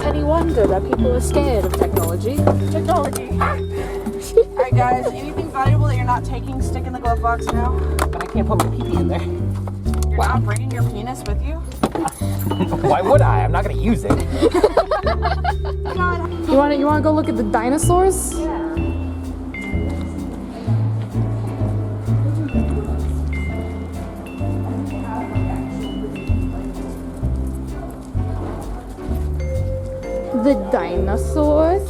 any wonder that people are scared of technology. Technology. Alright guys, anything valuable that you're not taking, stick in the glove box now. But I can't put my pee-pee in there. You're not bringing your penis with you? Why would I? I'm not gonna use it. You wanna go look at the dinosaurs? Yeah. The dinosaurs?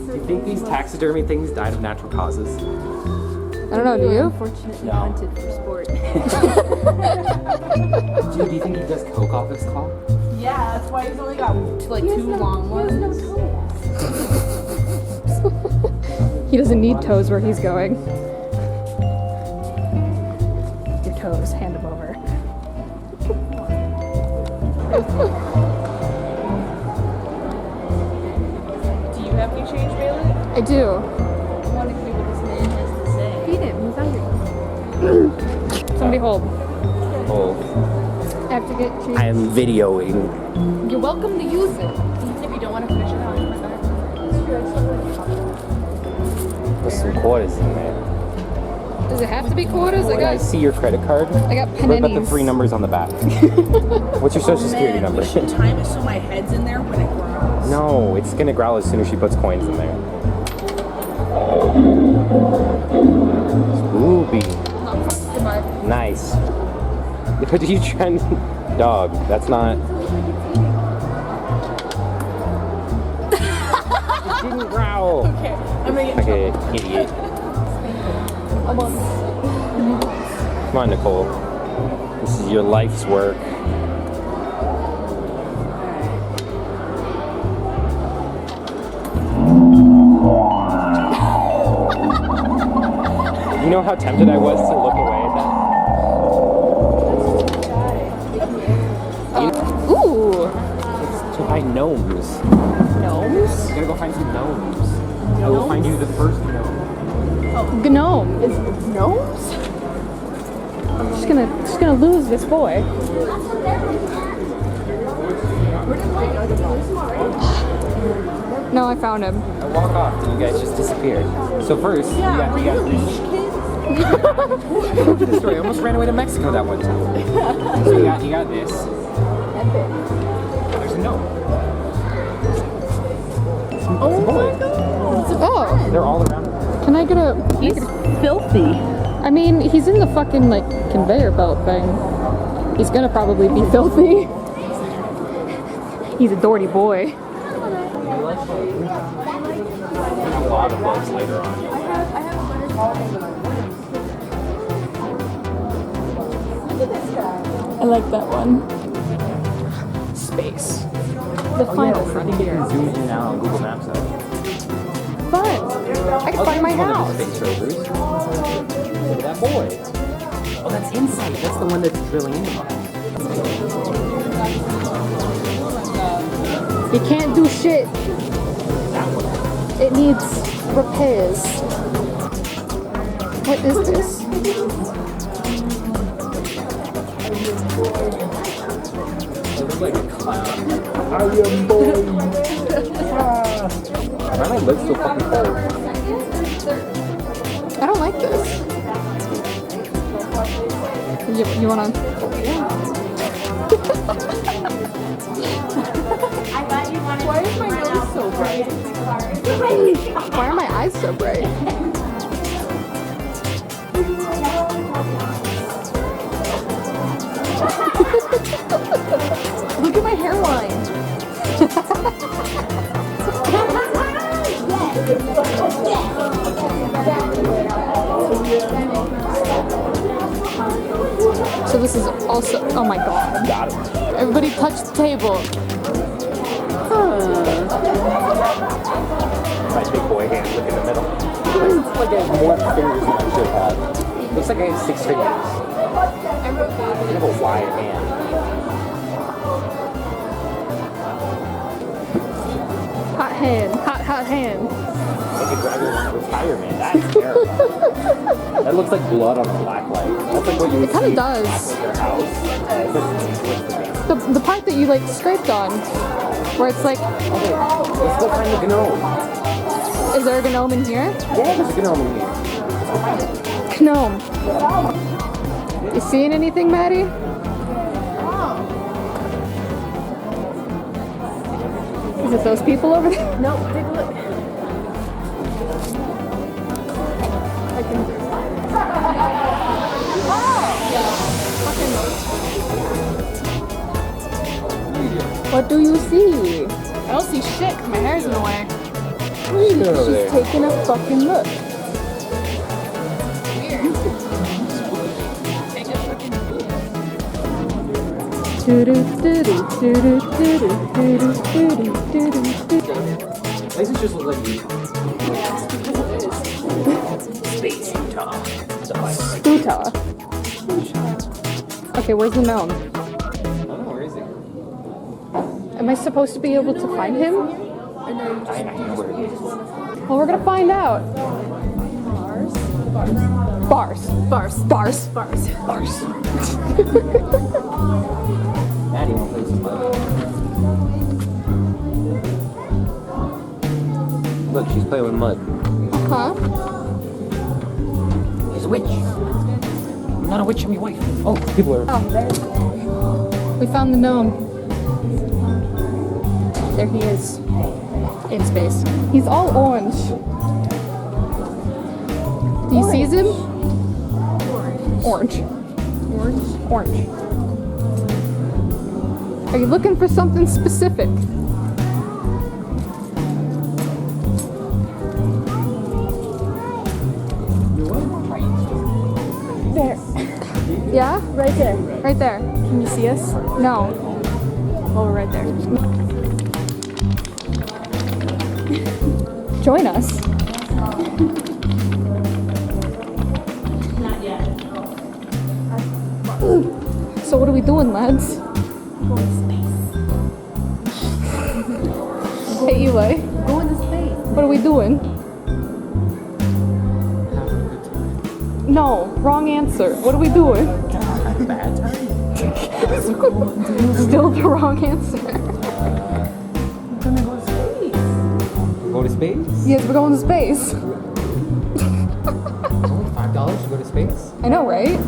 Do you think these taxidermy things died of natural causes? I don't know, do you? Unfortunately hunted for sport. Dude, do you think he does coke off his claw? Yeah, that's why he's only got like two long ones. He doesn't need toes where he's going. Your toes, hand them over. Do you have any change, Bailey? I do. I want to hear what this man has to say. Feed him, he's hungry. Somebody hold. Oh, I have to get cheese. I am videoing. You're welcome to use it. Even if you don't want to finish it out, it's my bad. There's some quarters in there. Does it have to be quarters? Can I see your credit card? I got What about the pennies. 3 numbers on the back? What's your social security number? We should time it so my head's in there when it grows. No, it's gonna growl as soon as she puts coins in there. Spoopy. Goodbye. Nice. What are you trying to... Dog, that's not... It didn't growl. Okay, I'm gonna get Okay, idiot. almost. Come on, Nicole. This is your life's work. You know how tempted I was to look away at that? Ooh. It's to find gnomes. Gnomes? You gotta go find some gnomes. I will find you the first gnome. Gnome. Gnomes? She's gonna lose this boy. No, I found him. I walk off and you guys just disappeared. So first, you got this. I told you the story. I almost ran away to Mexico that one time. So you got this. There's a gnome. Oh my god. Oh, They're all around. can I get a? He's filthy. I mean, he's in the fucking like conveyor belt thing. He's gonna probably be filthy. He's a dirty boy. A lot of bugs later on. I like that one. Space. The final frontier. Zoom in and out on Google Maps. Fun. I can find my house. Space rovers. Look at that boy. Oh, that's Insight. That's the one that's drilling in. You can't do shit. It needs repairs. What is this? Like a clown. I am boy. Why are my lips so fucking cold? I don't like this. You wanna? Why is my nose so bright? Why are my eyes so bright? Look at my hairline. So this is also. Oh my god! Got it. Everybody touch the table. My big boy hand, look in the middle. Looks like I have more fingers than I should have. Looks like I have 6 fingers. I have a wide hand. Hot hand. Hot hand. Like a dragon on retirement. That's terrifying. That looks like blood on a black light. That's like what you would It kinda see does. back at their house. The part that you like scraped on, where it's like, Okay, let's go find the gnome. is there a gnome in here? Yeah, there's a gnome in here. Gnome. You seeing anything, Maddie? Is it those people over there? No, take a look. I can. What do you see? I don't see shit 'cause my hair's in the way. What are you doing over She's there? taking a fucking look. Places just look like you. Space Utah. Utah. Okay, where's the gnome? I don't know, where is he? Am I supposed to be able to find him? I know where he is. Well, we're gonna find out. Bars. Bars. Bars. Bars. Bars. Maddie won't play some mud. Look, she's playing with mud. Huh? She's a witch. I'm not a witch, I'm your wife. Oh, people are. We found the gnome. There he is. In space. He's all orange. Do you see him? Orange. Orange? Orange. Are you looking for something specific? There. Yeah? Right there. Right there. Can you see us? No. Oh, we're right there. Join us. Not yet. So what are we doing, lads? Go into space. Hey, Eli. Go into space. What are we doing? No, wrong answer. What are we doing? Bad time? Still the wrong answer. Go to space? Yes, we're going to space. It's only $5 to go to space? I know, right?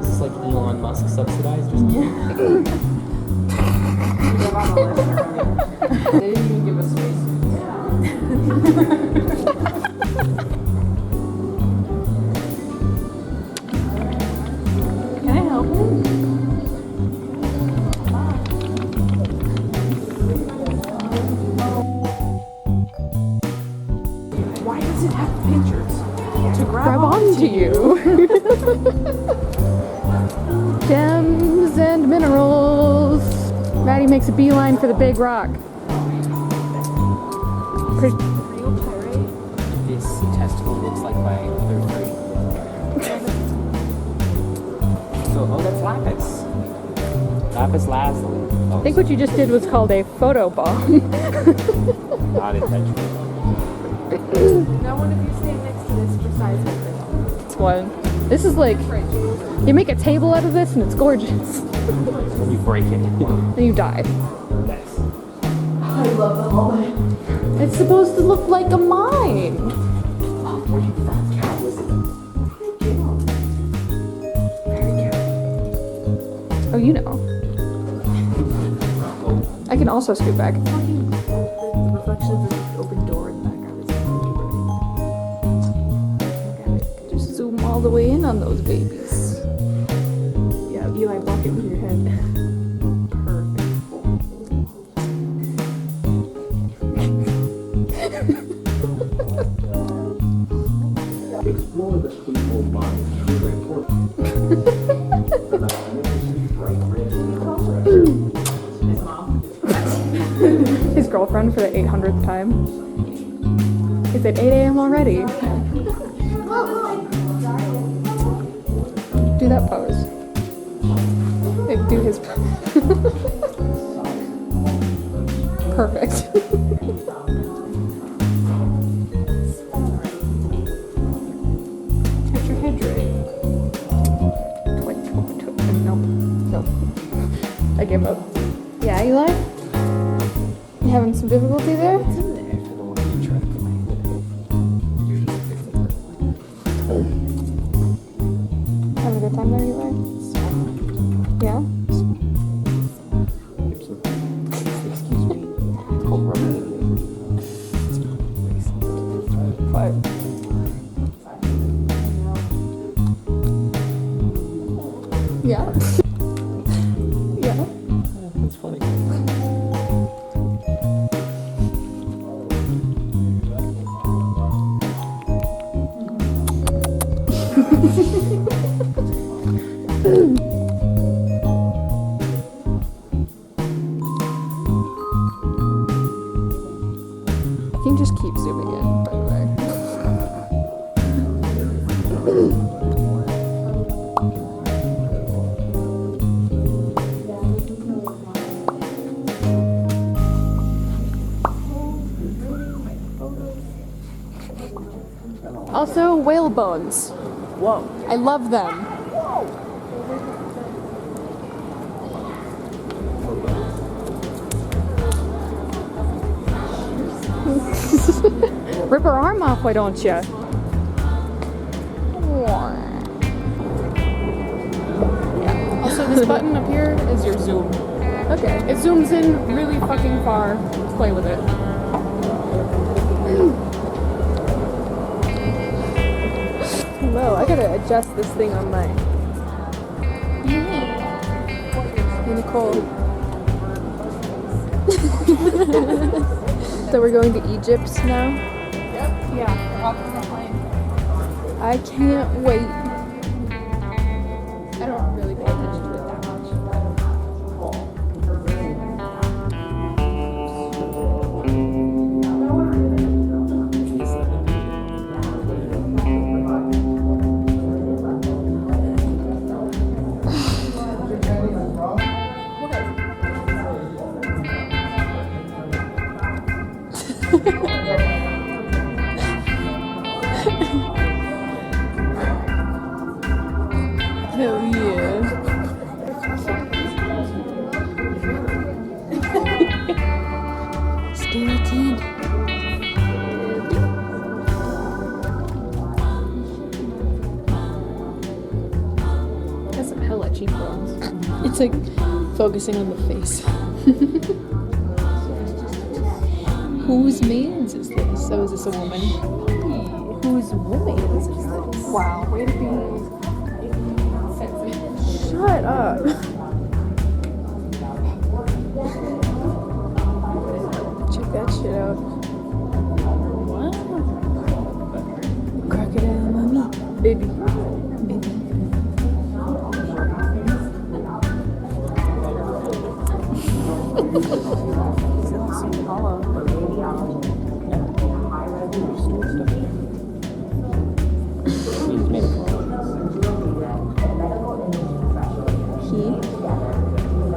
Is this like Elon Musk subsidized or something? They didn't even give us space. Can I help him? Why does it have pictures? To Grab onto you. Gems and minerals. Maddie makes a beeline for the big rock. Pretty- This testicle looks like my other three. So, oh, that's lapis. Lapis lazuli. Oh, I think what you just did was called a photo bomb. not intentional. Now, what if you stand next to this for size of It's one. This is like, you make a table out of this and it's gorgeous. When you break it. Then you die. Nice. I love the hallway. It's supposed to look like a mine. Oh, you know. I can also scoot back. the reflection of the open door in the background. Just zoom all the way in on those babies. Yeah, Eli, block it with your head. Perfect. Explore the Cleveland mind through the important. His girlfriend for the 800th time. It's at 8 a.m. already. Do that pose. Like, do his Perfect. give up. Yeah, Eli? You having some difficulty there? Having a good time there, Eli? Yeah? What? Yeah. Yeah. That's funny. I can just keep zooming in, by the way. Also, whale bones. Whoa. I love them. Rip her arm off, why don't you? Yeah. Also, this button up here is your zoom. Okay. It zooms in really fucking far. Let's play with it. Hello, I gotta adjust this thing on my. Hey, Nicole. So we're going to Egypt now? Yeah, hop on the plane. I can't wait. I don't really pay attention to it that much. Hell yeah. Skeleton. Has some hella cheekbones. It's like focusing on the face. Whose man's is this? So is this a woman? Whose woman's is this? Wow, way to be. Shut up. Check that shit out. Wow. Crocodile mommy. Baby. Baby.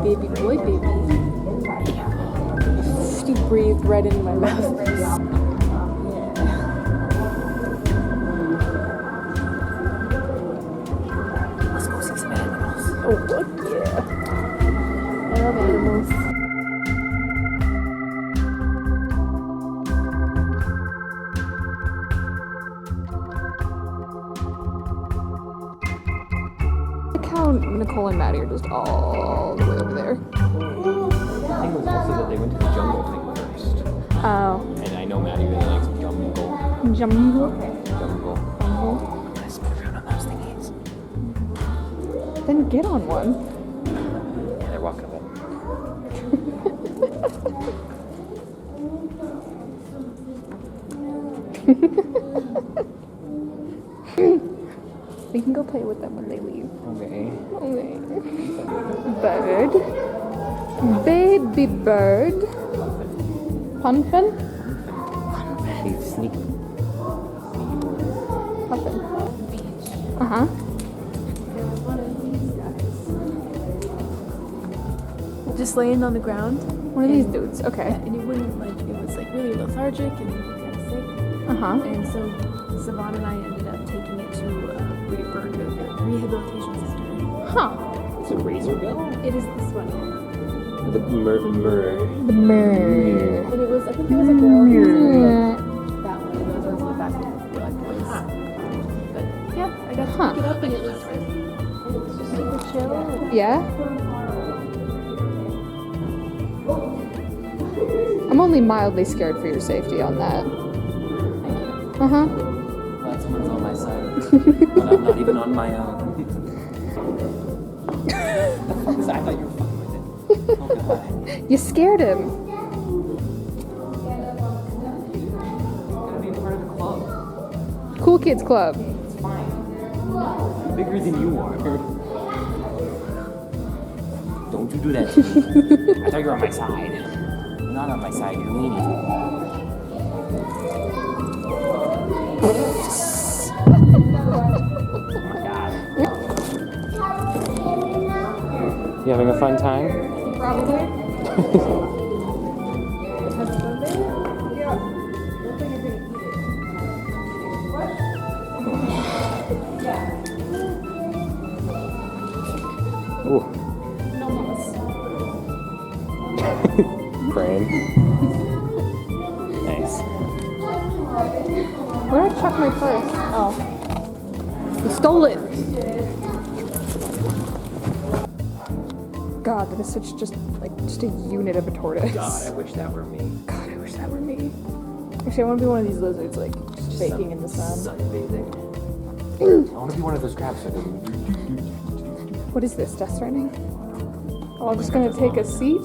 Baby boy, baby. You breathed right into my mouth. Let's go see some animals. Oh, fuck yeah. I love animals. Look how Nicole and Maddie are just all the way over there. I think it was also that they went to the jungle thing first. Oh. And I know Maddie really likes jungle. Jungle? Jungle. Jungle? Let's move around on those thingies. Then get on one. Yeah, they're walking away. We can go play with them when they leave. Okay. Okay. Bird. Baby bird. Pumpkin? She's sneaky. Pumpkin. Uh-huh. Just laying on the ground. One of these dudes. Okay. And it wouldn't, like, it was, like, really lethargic and kind of sick. Uh-huh. And so Savannah and I ended up taking it to a rehabilitation center. Huh. It's a razor bill? It is this one. The murder. The murder. And it was, I think it was a girl who was like, that one. Those ones in the back of the boys. But yeah, I got to Huh. pick it up and it was just super chill. Yeah? I'm only mildly scared for your safety on that. Uh-huh. Glad someone's on my side. When I'm not even on my own. I thought you were fucking with it. Oh god. You scared him. Gotta be a part of the club. Cool Kids Club. It's fine. I'm bigger than you are. Don't you do that to me. I thought you were on my side. You're not on my side, you're leaning. Oh my god. You having a fun time? Probably. Ooh. Praying. Nice. Where did I chuck my purse? Oh. You stole it. God, that is such just a unit of a tortoise. God, I wish that were me. God, I wish that were me. Actually, I want to be one of these lizards, like, just baking in the sun. Sunbathing. I want to be one of those crabs. What is this, death threatening? Oh, I'm just gonna take a seat?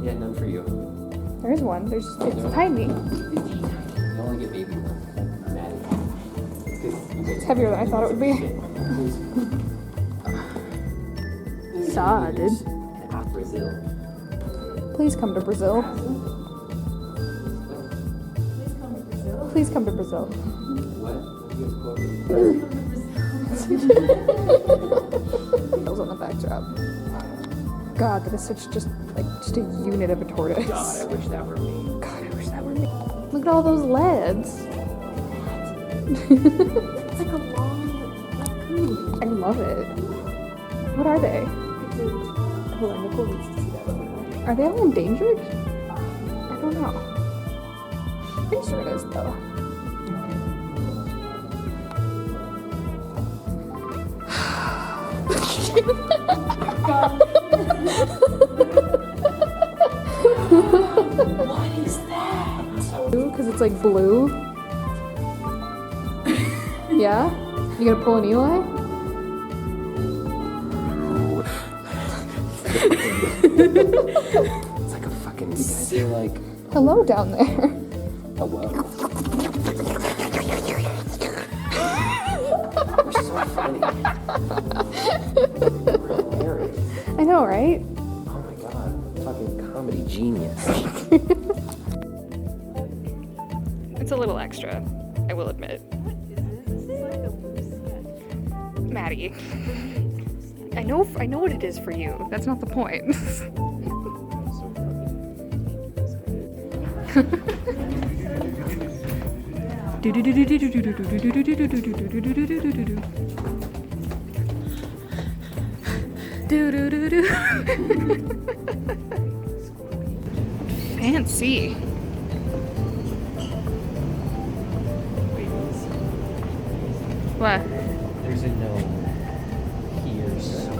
Yeah, none for you. There is one. It's tiny. You only get baby ones. Maddie. It's heavier than I thought it would be. Saw, dude. Brazil. Please come to Brazil. Please come to Brazil. Those on the backdrop. God, that is such just a unit of a tortoise. God, I wish that were me. God, I wish that were me. Look at all those leads. It's like a long raccoon. I love it. What are they? Hold on, Nicole needs to see that one. Are they all endangered? I don't know. Pretty sure it is though. What is that? Because it's like blue. Yeah? You gonna pull an Eli? It's like a fucking. I feel like. Hello down there. Hello. You're so funny. You're hilarious. I know, right? Oh my god. Fucking comedy genius. It's a little extra, I will admit. Maddie. I know what it is for you. That's not the point. Fancy. What? There's a no here, so.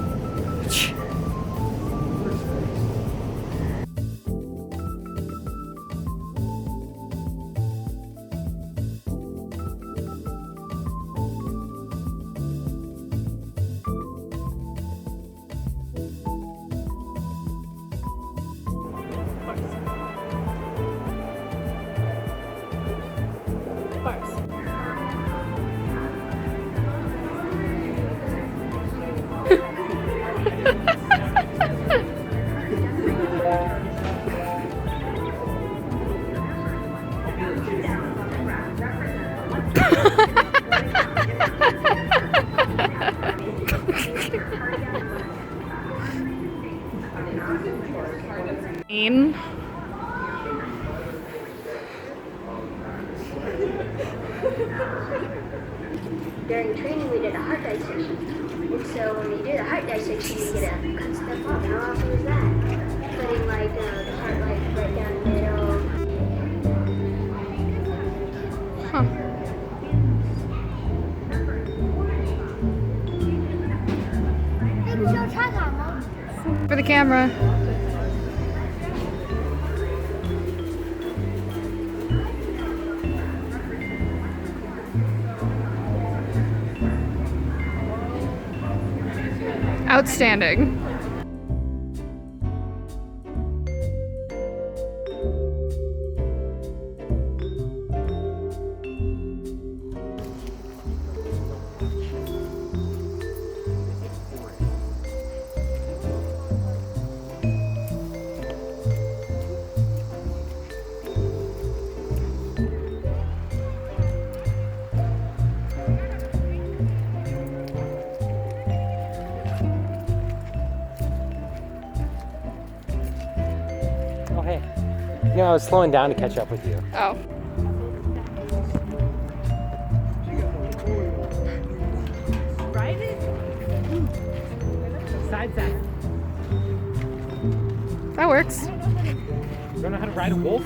During training, we did a hot dive session. And so when you do the heart dissection, you get to cut stuff off. How awesome is that? Putting like the heart like right down the middle. Huh. Hey, we should try that, Mom. For the camera. Outstanding. Oh, hey. You know, I was slowing down to catch up with you. Oh. Side saddle. That works. You don't know how to ride a wolf?